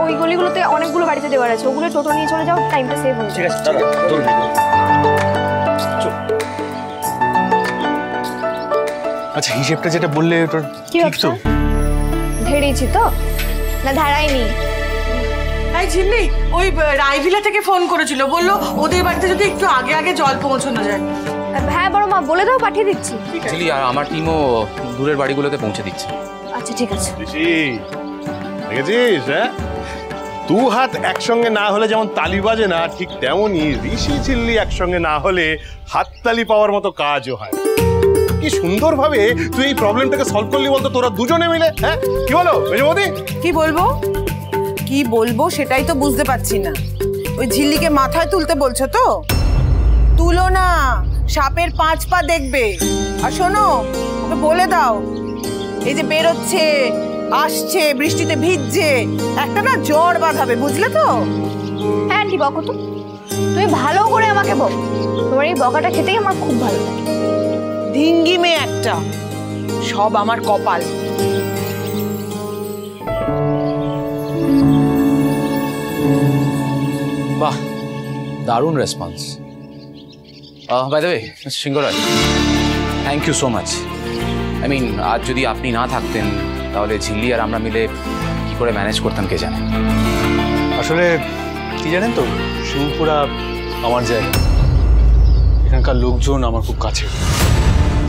ওই গলিগুলোতে অনেকগুলো বাড়িতে দেওয়ার আছে, ওগুলো টোটো নিয়ে চলে যাও, টাইমটা সেভ হয়ে ঠিক যাবে। আচ্ছা হিসেবটা যেটা বললে ওটা কি ঠিক তো? ধেড়েছি তো না ধারাইনি? এই ঝিল্লি ওই রায়ভিলা থেকে ফোন করেছিল, বললো ওদের বাড়িতে যদি একটু আগে আগে জল পৌঁছানো যায়। হ্যাঁ বড় মা, বলে দাও, পাঠিয়ে দিচ্ছি। ঝিলি আর আমার টিমও দূরের বাড়িগুলোতে পৌঁছে দিচ্ছে। আচ্ছা ঠিক আছে। দেখেছিস? হ্যাঁ, দু হাত একসঙ্গে না হলে যেমন তালি বাজে না, ঠিক তেমনই ঋষি ঝিল্লি একসঙ্গে না হলে হাততালি পাওয়ার মতো কাজও হয়। কি সুন্দরভাবে তুই এই প্রবলেমটাকে সলভ করলি বলতো তোরা দুজনে মিলে। হ্যাঁ কি বলো মেজবৌদি? কি বলবো সেটাই তো বুঝতে পারছি না। ওই ঝিল্লিকে মাথায় তুলতে বলছো তো? তুলো না, সাপের 5 পা দেখবে। আর শোনো, ওকে বলে দাও এই যে বেরোচ্ছে আসছে বৃষ্টিতে ভিজছে, একটা না জ্বর বাঁধাবে, বুঝলে তো? হ্যাঁ আন্টি বকো তো, তুমি ভালো করে আমাকে বক, তোমার এই বকাটা খেতেই আমার খুব ভালো লাগে। ধিঙ্গি মেয়ে একটা, সব আমার কপাল। বাহ, দারুণ response. By the way mister Singharaj, thank you so much. I mean আজ যদি আপনি না থাকতেন তাহলে ঝিল্লি আর আমরা মিলে কি করে ম্যানেজ করতাম কে জানে। আসলে কি জানেন তো, শিবপুরা আমার জায়গা, এখানকার লোকজন আমার খুব কাছে,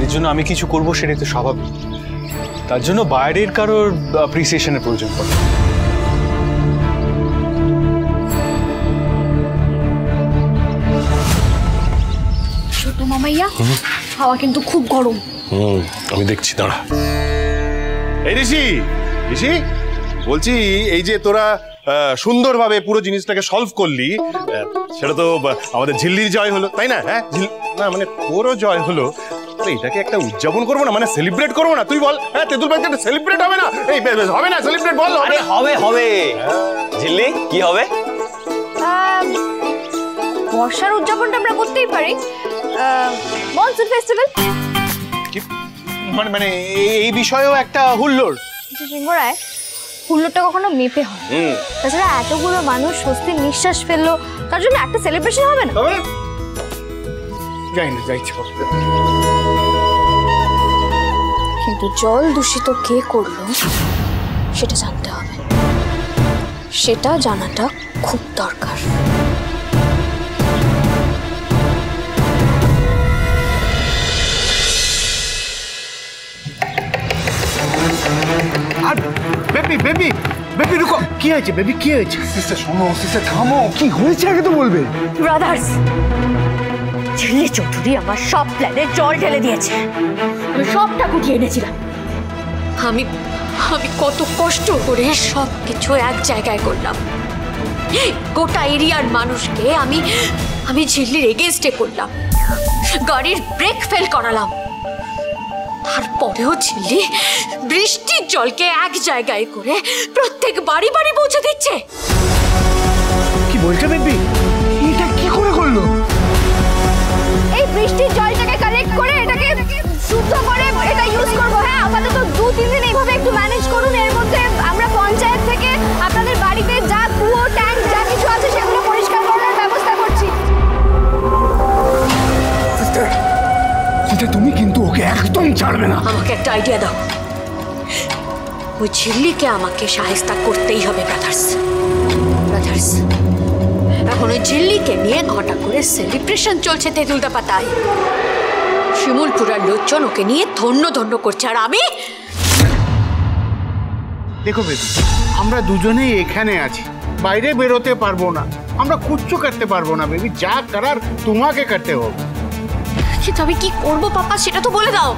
এর জন্য আমি কিছু করবো সেটাই তো স্বাভাবিক। তার জন্য বাইরের কারোর অ্যাপ্রিসিয়েশনের প্রয়োজন পড়ে। ছোট মামাইয়া, হাওয়া কিন্তু খুব গরম। আমি দেখছি, দাঁড়া। এই ঋষি বলছি, এই যে তোরা সুন্দরভাবে পুরো জিনিসটাকে সলভ করলি, সেটা তো আমাদের ঝিল্লির জয় হলো, তাই না? হ্যাঁ না মানে তোরও জয় হলো, এটাকে একটা উদযাপন করবো না, মানে সেলিব্রেট করবো না? তুই বল। হ্যাঁ তেঁতুল ভাই, সেলিব্রেট হবে না? এই হবে না সেলিব্রেট? বল। হবে ঝিল্লি, কি হবে? বর্ষার উদযাপনটা আমরা করতেই পারি, মনসুন ফেস্টিভ্যাল। মানে এই বিষয়েও একটা হুল্লোড়। সিংহরায়, হুল্লোড়টা কখনো মেপে হয়, তাছাড়া এতগুলো মানুষ স্বস্তির নিঃশ্বাস ফেললো, তার জন্য একটা সেলিব্রেশন হবে না? যাই না, যাইছে। কিন্তু জল দূষিত কে করলো সেটা জানতে হবে, সেটা জানাটা খুব দরকার। আর বেবি রুকো, কি হয়েছে বেবি, কি হয়েছে? সিস্টার শোনো, সিস্টার থামো, কি হয়েছে আগে তো বলবে। ব্রাদার্স, ঝিল্লি চৌধুরী আমার সব প্ল্যানে জল ঢেলে দিয়েছে। আমি সবটা গুটিয়ে এনেছিলাম। আমি কত কষ্ট করে সব কিছু এক জায়গায় করলাম, গোটা এরিয়ার মানুষকে আমি ঝিল্লির এগেইনস্টে করলাম, গাড়ির ব্রেক ফেল করালাম। তারপরেও ঝিল্লি বৃষ্টির জলকে এক জায়গায় করে প্রত্যেক বাড়ি বাড়ি পৌঁছে দিচ্ছে। কি বলছো বেবি, এটা কি করে করলো? এই বৃষ্টির জলটাকে কালেক্ট করে এটাকে শুদ্ধ করে এটা ইউজ করবো। হ্যাঁ, আপাতত 2-3 দিন এইভাবে একটু ম্যানেজ করুন। এর মধ্যে আমরা পঞ্চায়েত থেকে আপনাদের বাড়িতে যা কুয়ো ট্যাঙ্ক যা কিছু আছে সেগুলো পরিষ্কার করার ব্যবস্থা করছি। সিস্টার তুমি কিন্তু ওকে একদম ছাড়বে না। আমাকে একটা আইডিয়া দাও, ওই ঝিল্লিকে আমাকে শায়েস্তা করতেই হবে। ব্রাদার্স, এখন ওই ঝিল্লিকে নিয়ে ঘটা করে সেলিব্রেশন চলছে তেঁতুলটা পাতায়। শিমুলপুরার লোকজন ওকে নিয়ে ধন্য করছে, আর আমি দেখো বেবি, আমরা দুজনেই এখানে আছি, বাইরে বেরোতে পারবো না, আমরা কিচ্ছু করতে পারবো না বেবি, যা করার তোমাকে করতে হবে। কিন্তু আমি কি করবো পাপা, সেটা তো বলে দাও।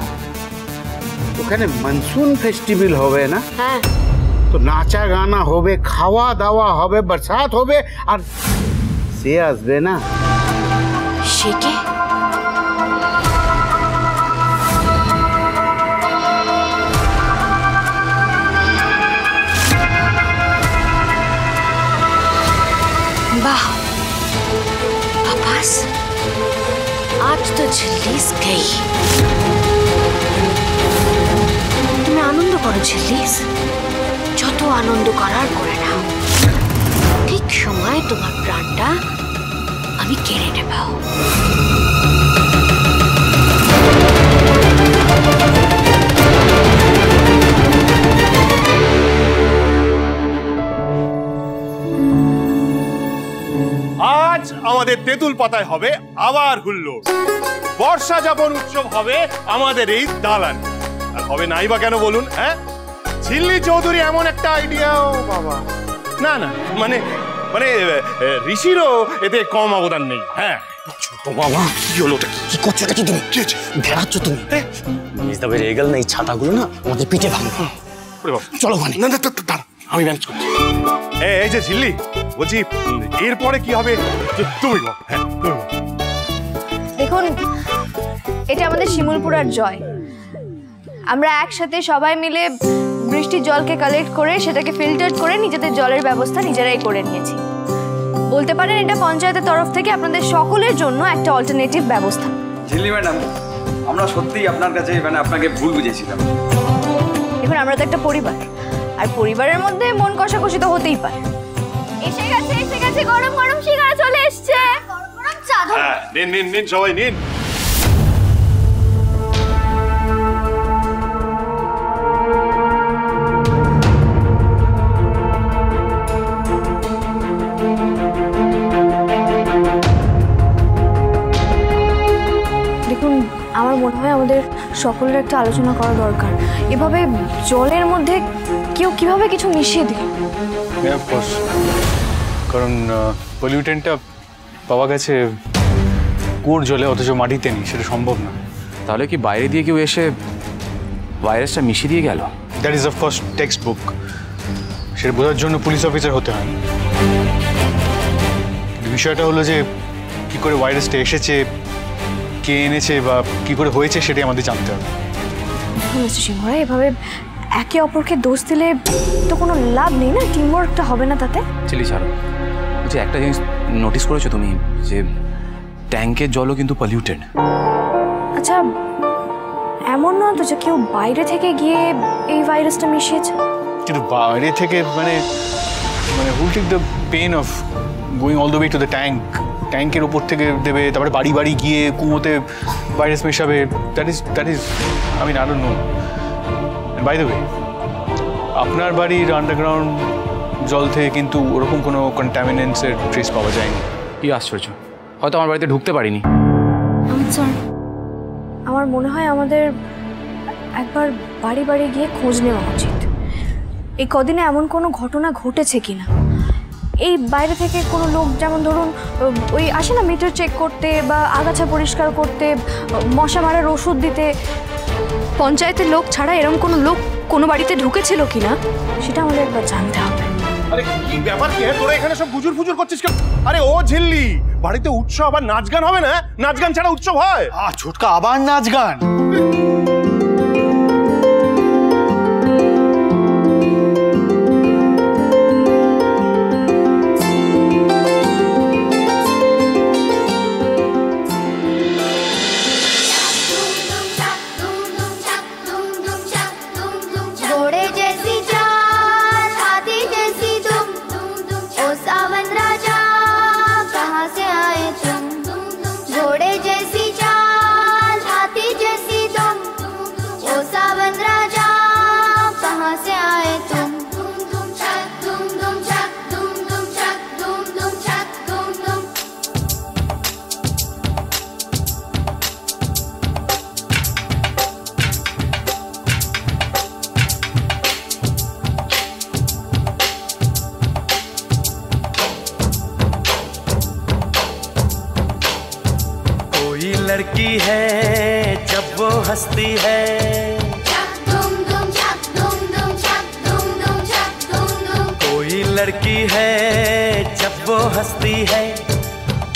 ওখানে মনসুন ফেস্টিভ্যাল হবে না? হ্যাঁ, তো নাচা গানা হবে, খাওয়া দাওয়া হবে, বরসাত হবে, আর সে আসবে না। সে কে? वाह पापास, आज तो झिल्लीस गई। তুমি আনন্দ করো ঝিল্লিস, যত আনন্দ করার করে নাও। নয় তোমার প্রাণটা আমি কেড়ে নেব। আজ আমাদের তেঁতুল পাতায় হবে আবার হুল্লোড়। বর্ষা যাপন উৎসব হবে আমাদের এই দালান। আর হবে নাই বা কেন বলুন? হ্যাঁ, ঝিল্লি চৌধুরী এমন একটা আইডিয়া, ও বাবা, না না, মানে মানে ঋষিরও এতে কম অবদান নেই। হ্যাঁ, ছোট বাবা, কি হলো? কি করছো? এটা কি তুমি বেড়াচ্ছ তুমি? মিস্তাবে রেগে গেল না, এই ছাতাগুলো না আমাদের পিঠে ভাঙবে। চলো ওখানে। না না, আমি ম্যানেজ করছি। এই যে ঝিল্লি, বলছি এরপরে কি হবে তুমি বল। হ্যাঁ, তুমি বল। দেখুন, এটা আমাদের শিমুলপুরার জয়। আমরা একসাথে সবাই মিলে বৃষ্টির জলকে কালেক্ট করে সেটাকে ফিল্টার করে নিজেদের জলের ব্যবস্থা নিজেরাই করে নিয়েছি। বলতে পারেন এটা পঞ্চায়েতের তরফ থেকে আপনাদের সকলের জন্য একটা অল্টারনেটিভ ব্যবস্থা। ঝিল্লি ম্যাডাম, আমরা সত্যিই আপনার কাছে আপনাকে ভুল বুঝেছিলাম। দেখুন, আমরা তো একটা পরিবার, আর পরিবারের মধ্যে মন কষাকষি তো হতেই পারে। এসে গেছে গরম গরম সিঙ্গারা চলে এসছে। গরম গরম চা দাও। হ্যাঁ, নিন নিন সবাই নিন। দেখুন, আমার মনে হয় আমাদের সকলের একটা আলোচনা করা দরকার। এভাবে জলের মধ্যে কেউ কিভাবে কিছু মিশিয়ে দিল। অফকোর্স, কারণ পলিউটেন্টটা পাওয়া গেছে কুয়োর জলে, অথচ মাটিতে নেই, সেটা সম্ভব না। তাহলে কি বাইরে দিয়ে কেউ এসে ভাইরাসটা মিশিয়ে দিয়ে গেল? That is of course text book. সেটা বোঝার জন্য পুলিশ অফিসার হতে হয়। বিষয়টা হলো যে কি করে ভাইরাসটা এসেছে, কে এনেছে বা কি করে হয়েছে, সেটাই আমাদের জানতে হবে। মিস্টার সিংহরা, এভাবে একে অপরকে দোষ দিলে তো কোনো লাভ নেই না, টিমওয়ার্কটা হবে না তাতে। চিলি ছাড়ো। বলছি, একটা জিনিস নোটিস করেছো তুমি, যে ট্যাঙ্কের জলও কিন্তু পলিউটেড। আচ্ছা, এমন নয় তো যে কেউ বাইরে থেকে গিয়ে এই ভাইরাসটা মিশিয়েছে? কিন্তু বাইরে থেকে মানে মানে will take the pain of going all the way to the ট্যাঙ্কের উপর থেকে দেবে, তারপরে বাড়ি বাড়ি গিয়ে কুয়োতে ভাইরাস মেশাবে। That is I don't know. By the way, আপনার বাড়ির আন্ডারগ্রাউন্ড জল থেকে কিন্তু ওরকম কোনো কন্টামিনেন্টসের ট্রেস পাওয়া যায়নি। কি আশ্চর্য, হয়তো আমার বাড়িতে ঢুকতে পারিনি। স্যার, আমার মনে হয় আমাদের একবার বাড়ি বাড়ি গিয়ে খোঁজ নেওয়া উচিত। এই কদিনে এমন কোনো ঘটনা ঘটেছে কিনা। এই বাইরে থেকে কোনো লোক, যেমন ধরুন ওই আসে না মিটার চেক করতে বা আগাছা পরিষ্কার করতে, মশা মারার ওষুধ দিতে, পঞ্চায়েতের লোক ছাড়া এরকম কোনো লোক কোনো বাড়িতে ঢুকেছিল কিনা সেটা আমাদের একবার জানতে হবে। আরে কি ব্যাপার, কি তোরা এখানে সব গুজুর ফুজুর করছিস কেন? আরে ও ঝিল্লি, বাড়িতে উৎসব আর নাচ গান হবে না? নাচ গান ছাড়া উৎসব হয়? ছোটকা আবার নাচ গান? लड़की है जब वो हंसती है, कोई लड़की है जब वो हंसती है,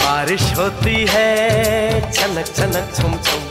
बारिश होती है छनक छनक छुम छुम।